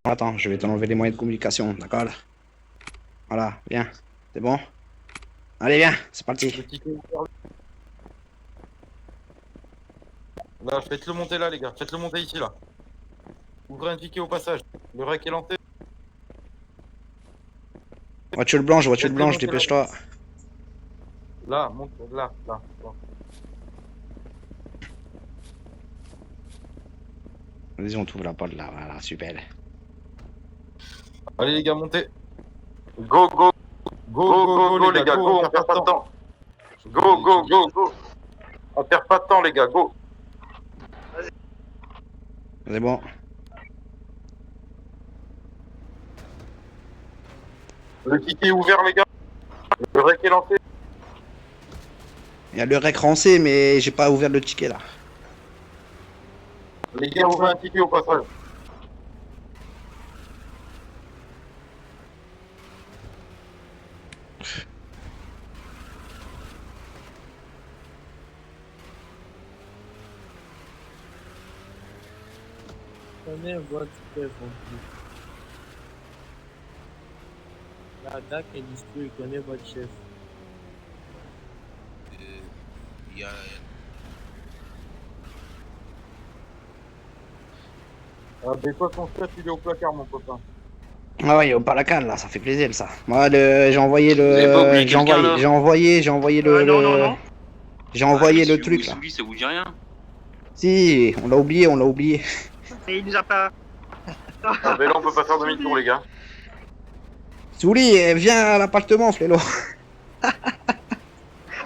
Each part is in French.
Attends, je vais t'enlever les moyens de communication, d'accord? Voilà, viens. C'est bon? Allez, viens, c'est parti. Le ticket ouvert. Là, faites-le monter là, les gars. Faites-le monter ici, là. Ouvrez un ticket au passage. Le rec est lancé. Voiture blanche, dépêche-toi. Là, monte, là. Vas-y, on trouve la porte là, voilà, super. Allez, les gars, montez. Go, les gars, go, on perd pas de temps. Go. On perd pas de temps, les gars, go. C'est bon. Le ticket est ouvert, les gars. Le rec est lancé. Il y a le rec rancé, mais j'ai pas ouvert le ticket là. Les gars, ouvrez un ticket au passage. Connais votre chef en plus. La DAC Industrie connaît votre chef. Il y a Ah, mais toi, ton chef, il est au placard, mon copain. Ah ouais, pas la canne là, ça fait plaisir ça. Moi, j'ai envoyé Vous avez pas le. oublié quelqu'un, là J'ai envoyé le. Non. J'ai envoyé le Celui truc là. ça vous dit rien? Si, on l'a oublié. Et il nous a pas. Ah, mais là, on peut pas faire demi-tour, les gars. Souli, viens à l'appartement, flélo.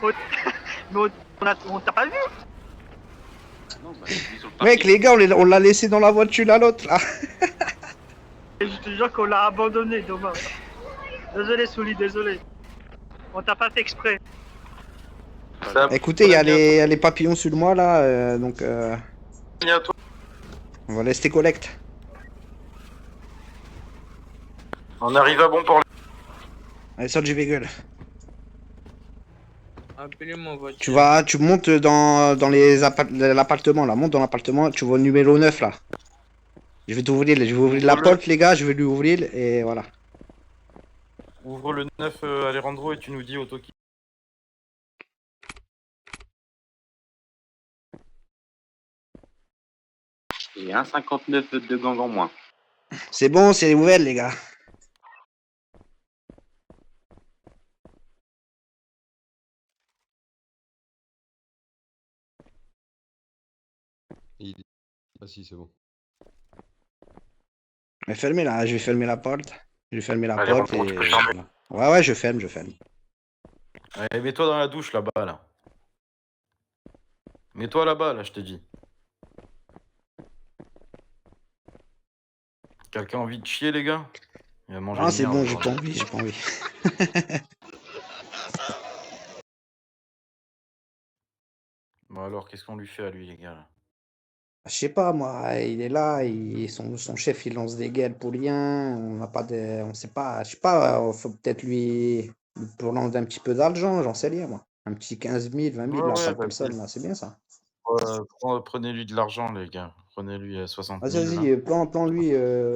Mais on t'a pas vu. Non, bah, il est sur le Mec, parking. les gars, on l'a laissé dans la voiture là, l'autre là. Et je te jure qu'on l'a abandonné, dommage. Désolé, Souli, désolé. On t'a pas fait exprès. Ça- Écoutez, il y a les papillons sur moi là, donc Bientôt. on va laisser collecte. On arrive à bon port. Allez, sors du véhicule. Appelez-moi votre Tu chef. tu montes dans l'appartement là, monte dans l'appartement, tu vois le numéro 9 là. Je vais ouvrir la porte les gars, je vais lui ouvrir et voilà. Ouvre le 9 Alejandro et tu nous dis auto qui. J'ai un 59 de gang en moins. C'est bon, c'est ouvert les gars. Ah si, c'est bon. Mais fermez là, je vais fermer la porte. Je vais fermer la Allez, porte Alejandro, et tu peux fermer. voilà. Ouais, je ferme. Allez, mets-toi dans la douche là-bas, là. Mets-toi là-bas, là, je te dis. Quelqu'un a envie de chier, les gars? Il va manger Ah, une c'est merde, bon, aujourd'hui. j'ai pas envie. Bon, alors, qu'est-ce qu'on lui fait à lui, les gars, là? Je sais pas moi, il est là, son chef il lance des guerres pour rien, on n'a pas de, on sait pas, je sais pas, faut peut-être lui prendre un petit peu d'argent, j'en sais rien moi. Un petit 15 000, 20 000 là, Ouais, chaque bah, personne là, c'est bien ça. prenez-lui de l'argent, les gars. Prenez-lui 60 000, là. Vas-y, plan lui,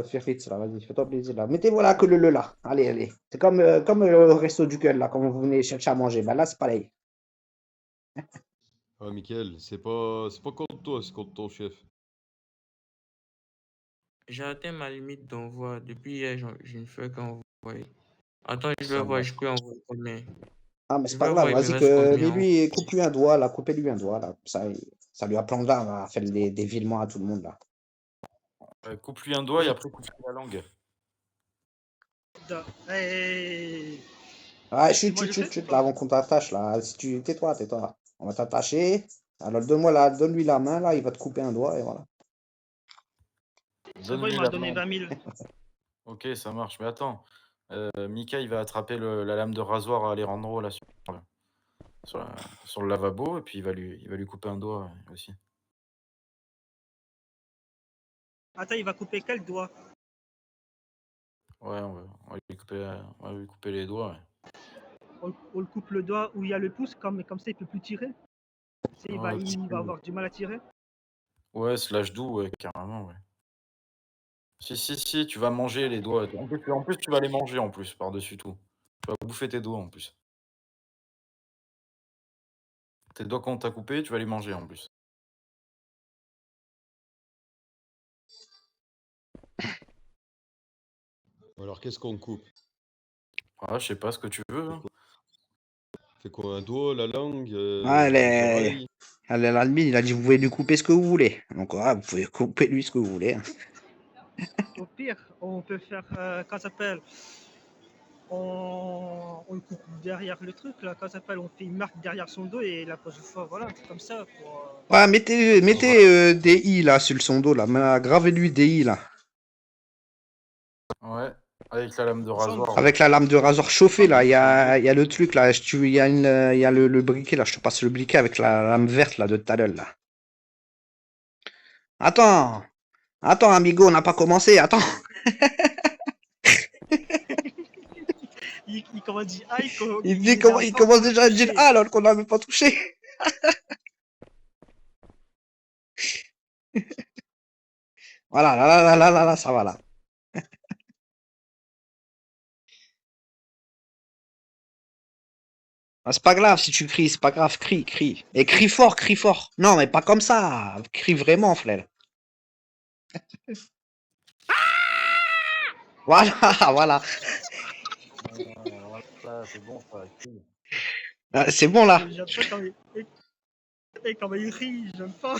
Fierfitz là, vas-y, fais-toi plaisir là. Mettez-vous là que le là, allez. C'est comme au resto du cœur là, quand vous venez chercher à manger, bah là c'est pareil. Ah, Mickaël, c'est pas contre toi, c'est contre ton chef. J'ai atteint ma limite d'envoi. Depuis hier, je ne fais qu'envoyer. Attends, je vais Ça voir, marche. je peux envoyer combien. Ah mais Je c'est pas vais grave, voir, il me vas-y reste que, combien mais en lui, coupe-lui un doigt là, coupez-lui un doigt là, ça lui apprendra à faire des virements à tout le monde là. Coupe-lui un doigt et après coupe-lui la langue. Et... Ah, C'est moi, je fais ou chut, là, pas? avant qu'on t'attache, là. Si tu, tais-toi. On va t'attacher. Alors, donne-lui la main, là, il va te couper un doigt, et voilà. C'est vrai, il Donne-lui m'a la donné main. 20 000. Ok, ça marche. Mais attends, Mika, il va attraper la lame de rasoir à Alejandro, là, sur, sur le lavabo, et puis il va lui couper un doigt aussi. Attends, il va couper quel doigt? Ouais, on va lui couper les doigts, ouais. On le coupe le doigt où il y a le pouce, comme ça il peut plus tirer. Ouais, Il va avoir du mal à tirer. ouais, slash doux, ouais, carrément, ouais. Si, tu vas manger les doigts. En plus, tu vas les manger en plus, par-dessus tout. Tu vas bouffer tes doigts en plus. Tes doigts qu'on t'a coupés, tu vas les manger en plus. Alors, qu'est-ce qu'on coupe? Ah, je sais pas ce que tu veux. Hein. Fait quoi? Un doigt, la langue, Ah, les oreilles? l'admin, il a dit vous pouvez lui couper ce que vous voulez. Donc, vous pouvez couper lui ce que vous voulez. Hein. Au pire, on peut faire, quand ça s'appelle, on coupe derrière le truc, là, quand ça s'appelle, on fait une marque derrière son dos et la prochaine fois, voilà, un truc comme ça. Pour, Ouais, mettez des i là sur son dos là. Gravez-lui des i là. Ouais, avec la lame de rasoir. Avec la lame de rasoir chauffée là, il y a le truc là, il y a, il y a le briquet là, je te passe le briquet avec la lame verte là de tout à l'heure là. Attends, amigo, on n'a pas commencé, attends. il commence à dire ah, Il commence déjà à dire ah alors qu'on n'avait pas touché. Voilà, là, ça va là. Ah, c'est pas grave si tu cries, c'est pas grave, crie. Et crie fort, crie fort. Non, mais pas comme ça, crie vraiment, frère. Voilà, voilà. Voilà, c'est bon, ça. Crie. Ah, c'est bon là. J'aime pas quand il rit, j'aime pas.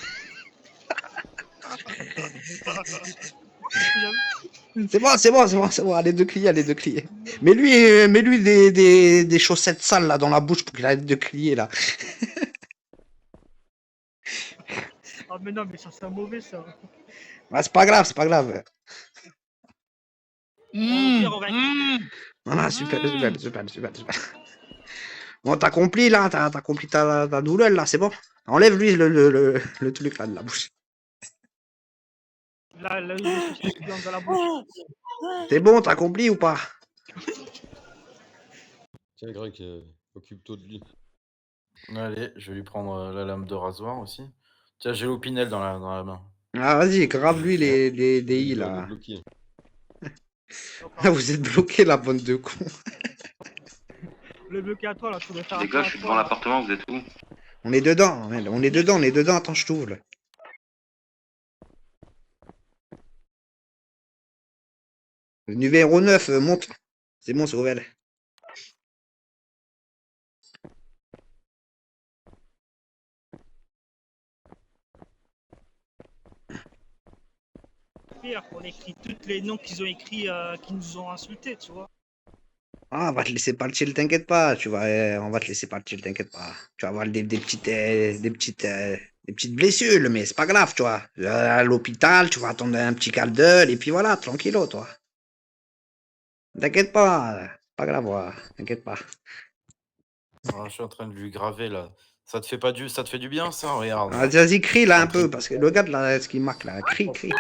C'est bon, allez de crier. Mais lui des chaussettes sales là dans la bouche pour qu'il arrête de crier là. Ah mais non, mais ça c'est mauvais ça. Ah, c'est pas grave. Voilà, super. Bon, t'as compris là, t'as compris ta douleur là, c'est bon. Enlève lui le truc là de la bouche. Là, les chaussettes blanches dans la bouche. C'est bon, t'as compris ou pas? Tiens, Greg, occupe-toi de lui. Allez, je vais lui prendre la lame de rasoir aussi. Tiens, j'ai l'opinel dans la main. Ah, vas-y, grave lui les i On est là. bloqué. Vous êtes bloqué la bande de cons. Le bloqué à toi là, tu dois faire Les gars, je suis devant l'appartement, vous êtes où? On est dedans, attends, je t'ouvre. Le numéro 9, monte. C'est bon, c'est ouvert. On écrit tous les noms qu'ils ont écrits, qui nous ont insultés, tu vois. Ah, on va te laisser partir, t'inquiète pas. On va te laisser partir, t'inquiète pas. Tu vas avoir des petites blessures, mais c'est pas grave, tu vois. À l'hôpital, tu vas attendre un petit quart d'heure, et puis voilà, tranquillo, toi. T'inquiète pas, pas grave, ouais, t'inquiète pas. Ah, je suis en train de lui graver là. Ça te fait du bien ça? Regarde. Ah, vas-y, crie là un peu, parce que le gars là, ce qui marque là, crie. Voilà.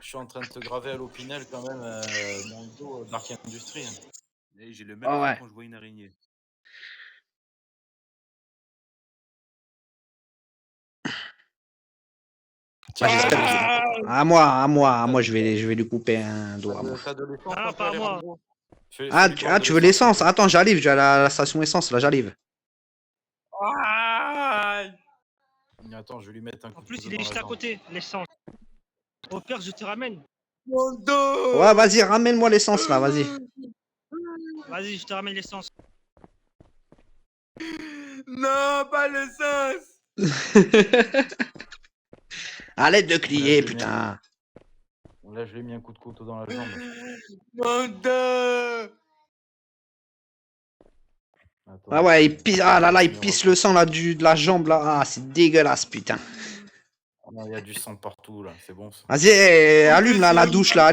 Je suis en train de te graver à l'opinel quand même dans le dos d'Arc Industrie. Et j'ai le même Ah ouais. quand je vois une araignée. Bah, j'espère que à moi, je vais lui couper un doigt. Moi. T'as de l'essence Ah, un peu, pas moi. Alejandro? Fais-lui boire de Tu veux l'essence? Attends, j'arrive, j'ai la station essence, là, j'arrive. Attends, je vais lui mettre un coup En de plus, couteau il est dans juste la à jambe. côté, l'essence. Au pire, je te ramène. Ouais, vas-y, ramène-moi l'essence là, vas-y. Vas-y, je te ramène l'essence. Non, pas l'essence. Arrête de crier, Ouais, putain. Là, je lui ai mis un coup de couteau dans la jambe. Mon Dieu. Attends, Ah ouais, il pisse, ah là là, il pisse le sang là de la jambe là. Ah, c'est dégueulasse, putain. Il y a du sang partout là, c'est bon ça. Vas-y, allume là la douche là,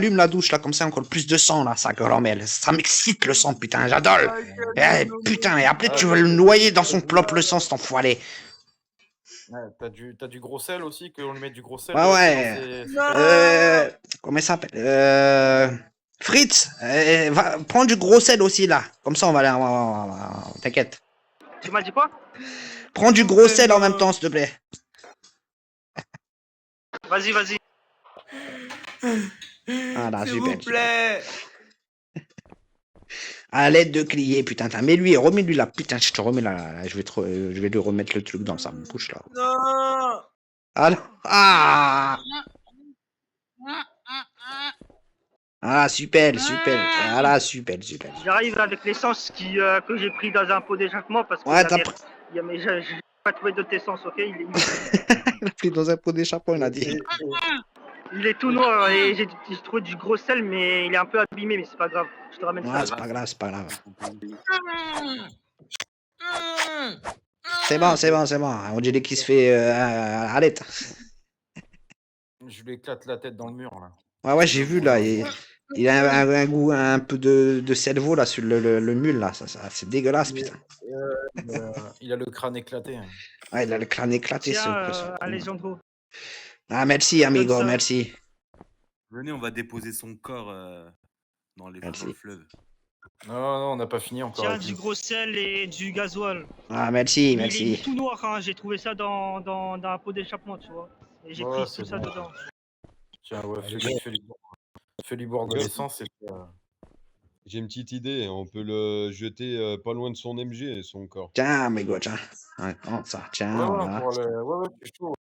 comme ça encore plus de sang là, ça gromelle. Ça m'excite le sang, putain, j'adore. Putain, et après tu veux le noyer dans son propre sang, cet enfoiré. Ouais, t'as du gros sel aussi, qu'on lui mette du gros sel. Ouais, ouais. Comment ça s'appelle Fritz, prends du gros sel aussi là. Comme ça on va aller. T'inquiète. Tu m'as dit quoi? Prends du gros sel en même temps, s'il te plaît. Vas-y. Voilà, S'il vous super, super. plaît. À l'aide de crier, putain. Mais lui, remets-lui là. Putain, je te remets là. Je vais lui remettre le truc dans sa bouche là. Non. Alors. Ah! Ah, super, super. Voilà, super, super. J'arrive avec l'essence que j'ai pris dans un pot d'échappement parce que Ouais, t'as pris. j'ai pas trouvé d'autre essence, ok? Il a pris dans un pot d'échappement, il a dit. Il est tout noir et j'ai trouvé du gros sel, mais il est un peu abîmé, mais c'est pas grave. Je te ramène Ouais, ça. c'est pas grave, c'est pas grave. Mm. C'est bon, c'est bon, c'est bon. On dirait qu'il se fait à l'aide. Je lui éclate la tête dans le mur, là. Ouais, ouais, j'ai vu là. Il a un goût un peu de cerveau là sur le mule là. C'est dégueulasse, putain. Il a le crâne éclaté. Hein. Ouais, il a le crâne éclaté. Tiens, Alejandro. Ah, merci, amigo, merci. Venez, on va déposer son corps dans le fleuve. Non, on n'a pas fini encore. Tiens, du gros sel et du gasoil. Ah, merci, Mais merci. il est tout noir, hein. J'ai trouvé ça dans un pot d'échappement, tu vois. Et j'ai pris tout ça dedans. Tiens, ouais, fais-lui boire de l'essence et puis, J'ai une petite idée, on peut le jeter pas loin de son MG, son corps. Tiens, amigo, tiens. Ouais, oh, ça, tiens, voilà. Ouais, je suis chaud.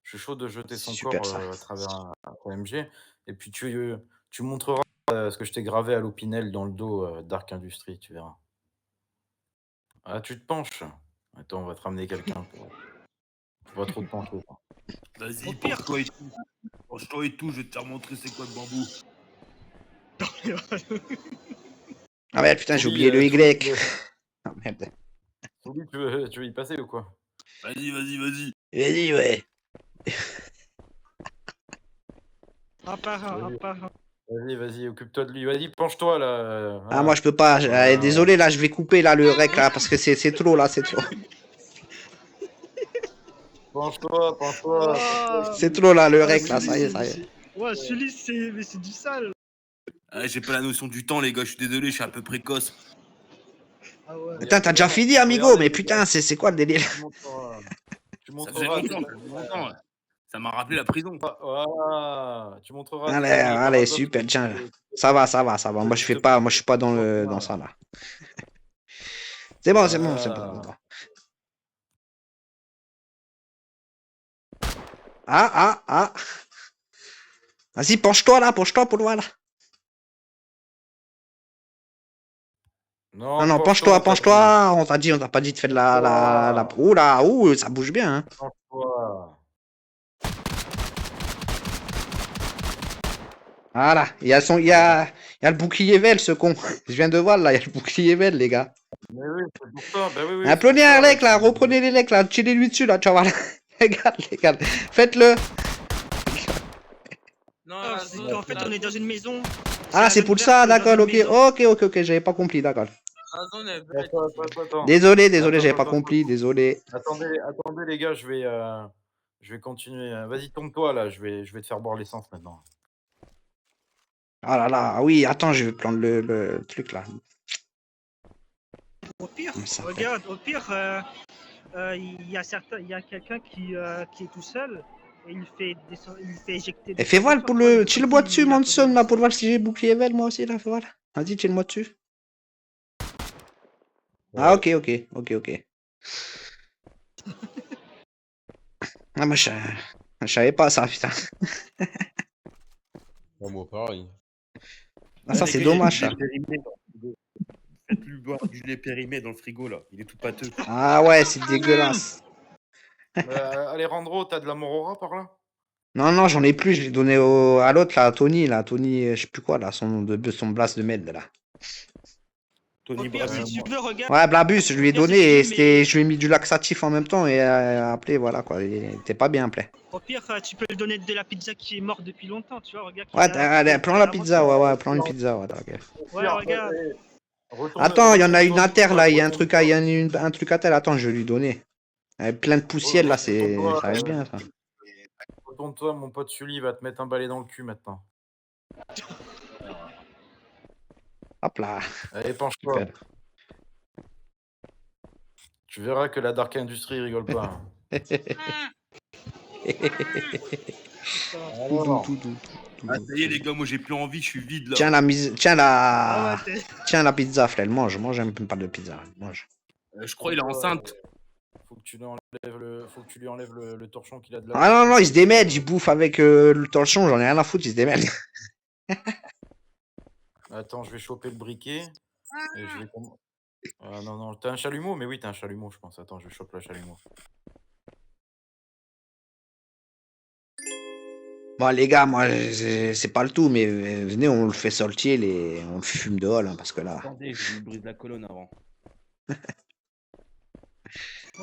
Je suis chaud de jeter son Super, corps à travers un MG. Et puis tu montreras ce que je t'ai gravé à l'opinel dans le dos Dark Industries, tu verras. Ah, tu te penches. Attends, on va te ramener quelqu'un. Faut pas trop te pencher. Vas-y, penche-toi et tout. Penche-toi et tout, je vais te faire montrer c'est quoi le bambou. Ah merde, putain, j'ai oublié le Y. Ah merde. Tu veux y passer ou quoi? Vas-y. Vas-y, ouais. Un par un. Vas-y, occupe-toi de lui. Vas-y, penche-toi là. Ah, Voilà. moi, je peux pas. Désolé, là, je vais couper là, le rec là, parce que c'est trop là, c'est trop. Penche-toi. Oh. C'est trop là, le rec là, ça y est. Ouais, celui c'est du sale. Ah, j'ai pas la notion du temps, les gars, je suis désolé, je suis un peu précoce. Ah ouais. Putain, t'as déjà fini, amigo, mais putain, c'est quoi le délire? Tu Ça faisait longtemps, ouais. Ça m'a rappelé la prison. Voilà. Tu montreras. Allez, super, tiens. Ça va. Moi, je suis pas dans ça là. C'est bon. Ah. Vas-y, penche-toi pour le voir là. Non, penche-toi. On t'a pas dit de faire de la. Ouh, ça bouge bien. Hein. Penche-toi. Voilà, il y a le bouclier vel, ce con. Je viens de voir là, il y a le bouclier vel, les gars. Mais oui, c'est pour ça. Bah oui. Apprenez un lec là, reprenez les lecs là, tirez-lui dessus là, tu vas voir. Regarde, faites-le. Non, En fait, on est dans une maison. Ah, c'est pour ça, d'accord, ok, j'avais pas compris, d'accord. Attends. Désolé, j'avais pas compris, désolé. Attendez les gars, je vais continuer. Vas-y, tourne-toi là, je vais te faire boire l'essence maintenant. Ah là là, oui, attends, je vais prendre le truc là. Au pire, Ça regarde, il y a quelqu'un qui est tout seul et il fait éjecter. Et fais voir pour le. Tu le bois dessus, Manson, là, pour voir si j'ai bouclier vel, moi aussi, là, fais voir. Vas-y, tu le moi dessus. Ah, ok. Ah, moi, je savais pas ça, putain. Moi, pareil. Ah, ça, c'est dommage, ça. Faites-lui boire du lait périmé dans le frigo, là. Il est tout pâteux. Ah ouais, c'est dégueulasse. Alejandro, t'as de la Morora par là? Non, j'en ai plus, je l'ai donné à l'autre, là, à Tony, je sais plus quoi, là, son blast de merde, là. Tony Au pire, si Bravo. tu veux, regarde. Ouais, Blabus, je lui ai donné et je lui ai mis du laxatif en même temps et après, voilà, quoi, il était pas bien prêt. Au pire, tu peux lui donner de la pizza qui est morte depuis longtemps, tu vois, regarde. Ouais, allez, prends la pizza, ouais, prends une pizza, ouais, ok. Ouais, regarde. Attends, il y en a une à terre, là, il y a un truc à terre, attends, je vais lui donner. Plein de poussière, là, ça va être bien, ça. Retourne-toi, mon pote Sully va te mettre un balai dans le cul maintenant. Hop là. Allez, penche-toi. Super. Tu verras que la Dark Industry rigole pas. Hein. Putain. Tout doux, Alors, tout doux, tout Ah, doux, ça y est, tout les doux. gars, moi j'ai plus envie, je suis vide là. Tiens la mise, Ah ouais, tiens la pizza, frère. Mange, un peu pas de pizza. Mange. Je crois qu'il est enceinte. faut que tu lui enlèves faut que tu lui enlèves le torchon qu'il a de la Ah bouche. non, non, il se démène, il bouffe avec le torchon, j'en ai rien à foutre, il se démène. Attends, je vais choper le briquet. Et je vais. Ah non, non, t'as un chalumeau? Mais oui, t'as un chalumeau, je pense. Attends, je chope le chalumeau. Bon, les gars, moi, c'est pas le tout, mais venez, on le fait sortir et on le fume dehors, là, parce que là. Attendez, je lui brise la colonne avant.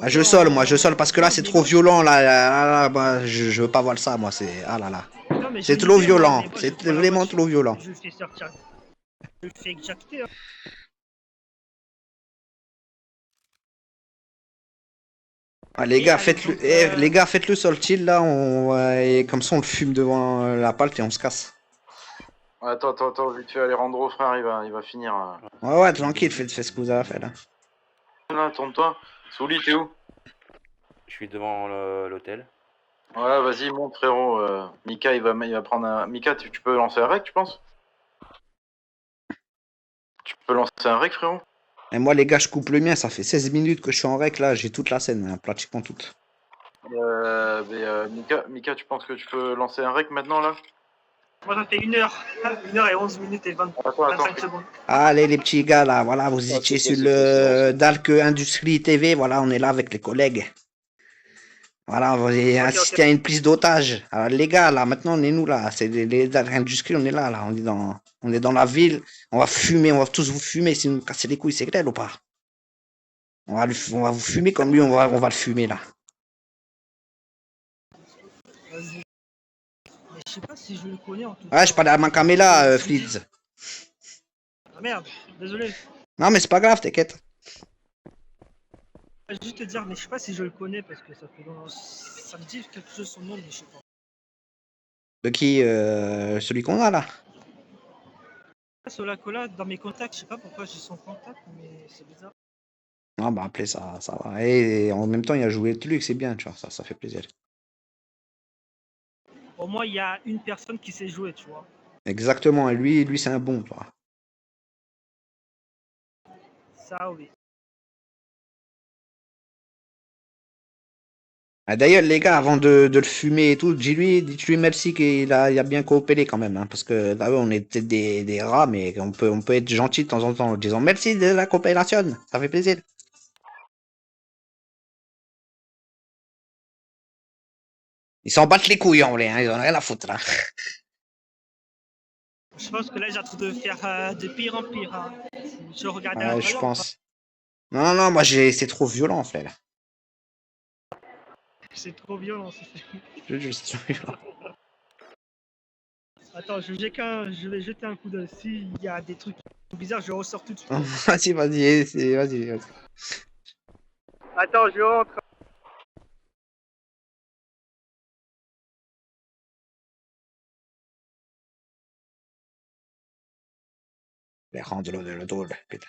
Ah, je sole, parce que là, c'est trop violent, là, bah, je veux pas voir ça, moi, c'est. Ah là là. Non, mais C'est j'ai une trop idée, moi, violent, mais moi, je c'est prends la vraiment voiture, trop violent. Je le fais sortir. Je le fais éjecter. Hein. Ah, les Et gars, allez, faites-le, donc, les gars, faites-le sortir, là, et comme ça, on le fume devant la palte et on se casse. Attends, vite fait, Alejandro, frère, il va finir. Ouais, tranquille, faites ce que vous avez à faire, là. Là, tourne-toi. Souli, t'es où? Je suis devant l'hôtel. Ouais, vas-y, monte, frérot. Mika, il va prendre un. Mika, tu peux lancer un rec, tu penses? Tu peux lancer un rec, frérot? Et moi, les gars, je coupe le mien, ça fait 16 minutes que je suis en rec, là, j'ai toute la scène, hein, pratiquement toute. Mika, tu penses que tu peux lancer un rec maintenant, là? Moi, ça fait 1h et 11 minutes et 25 secondes. Allez, les petits gars, là, voilà, vous étiez sur le Dalk Industrie TV, voilà, on est là avec les collègues. Voilà, on va assister à une prise d'otage. Alors, les gars, là, maintenant, on est nous, là, c'est les Dalk Industrie, on est là, on est dans la ville, on va fumer, on va tous vous fumer, si vous nous cassez les couilles, c'est clair ou pas? On va vous fumer comme lui, on va le fumer, là. Vas-y. Mais je sais pas si je le connais en tout Ouais, je parle à ma caméra, Flids. Ah merde, désolé. Non, mais c'est pas grave, t'inquiète. Je vais juste te dire, mais je sais pas si je le connais parce que ça fait longtemps. Ça me dit quelque chose son nom, mais je sais pas. De qui celui qu'on a, là? Solacola, dans mes contacts, je sais pas pourquoi j'ai son contact, mais c'est bizarre. Non, bah, appelez ça va. Et en même temps, il a joué le truc, c'est bien, tu vois, ça fait plaisir. Au moins, il y a une personne qui sait jouer, tu vois. Exactement, et lui c'est un bon, tu vois. Ça, oui. Ah, d'ailleurs, les gars, avant de le fumer et tout, dites-lui merci il a bien coopéré quand même, hein, parce que là, on est peut-être des rats, mais on peut être gentil de temps en temps en disant merci de la coopération, ça fait plaisir. Ils s'en battent les couilles en vrai, hein, ils en ont rien à foutre. Hein. Je pense que là, j'ai en train de faire de pire en pire. Hein. Je regardais à Je l'intérieur, pense. Non, non, moi c'est trop violent, frère. c'est trop violent. C'est trop violent. Attends, je vais jeter un coup d'œil. S'il y a des trucs bizarres, je ressors tout de suite. Vas-y. Attends, je rentre. Les rendre le drôle, putain.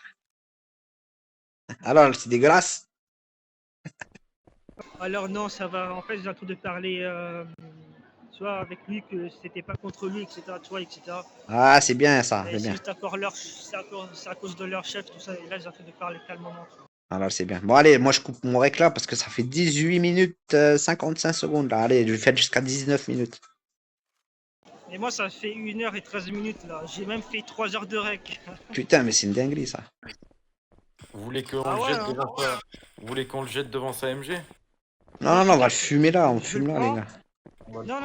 Alors, c'est dégueulasse. Alors non, ça va. En fait, j'ai en train de parler, tu vois, avec lui que c'était pas contre lui, etc. Tu vois, etc. Ah, c'est bien ça, Et c'est c'est bien. juste c'est à cause de leur chef, tout ça. Et là, j'ai en train de parler calmement. Tu vois. Alors, c'est bien. Bon, allez, moi je coupe mon rec là parce que ça fait 18 minutes 55 secondes là. Allez, je vais faire jusqu'à 19 minutes. Et moi, ça fait 1h et 13 minutes là. J'ai même fait 3 heures de rec. Putain, mais c'est une dinguerie ça. Vous voulez qu'on Ah le ouais, jette hein. devant ça? Vous voulez qu'on le jette devant sa MG? Non, on va le fumer là, on le Je fume le là, les prends. gars.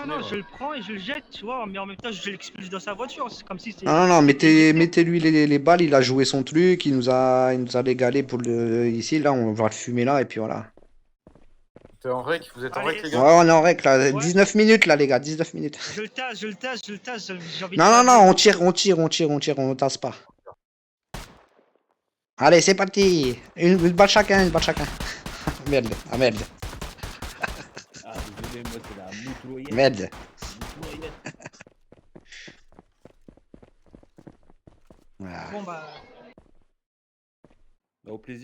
Non, je le prends et je le jette, tu vois, mais en même temps, je l'expulse dans sa voiture. C'est comme si c'était. Non, mettez-lui les balles, il a joué son truc, il nous a régalé pour ici, là, on va le fumer là, et puis voilà. T'es en rec? Vous êtes en Allez. rec, les Ouais, gars? on est en rec là, Ouais. 19 minutes là, les gars, 19 minutes. Je le tasse, j'ai envie de Non, taser. on ne tasse pas. Allez, c'est parti. Une balle chacun. Merde, ah merde, Ah, désolé, moi, c'est la moutrouillette. merde. Moutrouillette. Voilà. Bon, bah. Au plaisir.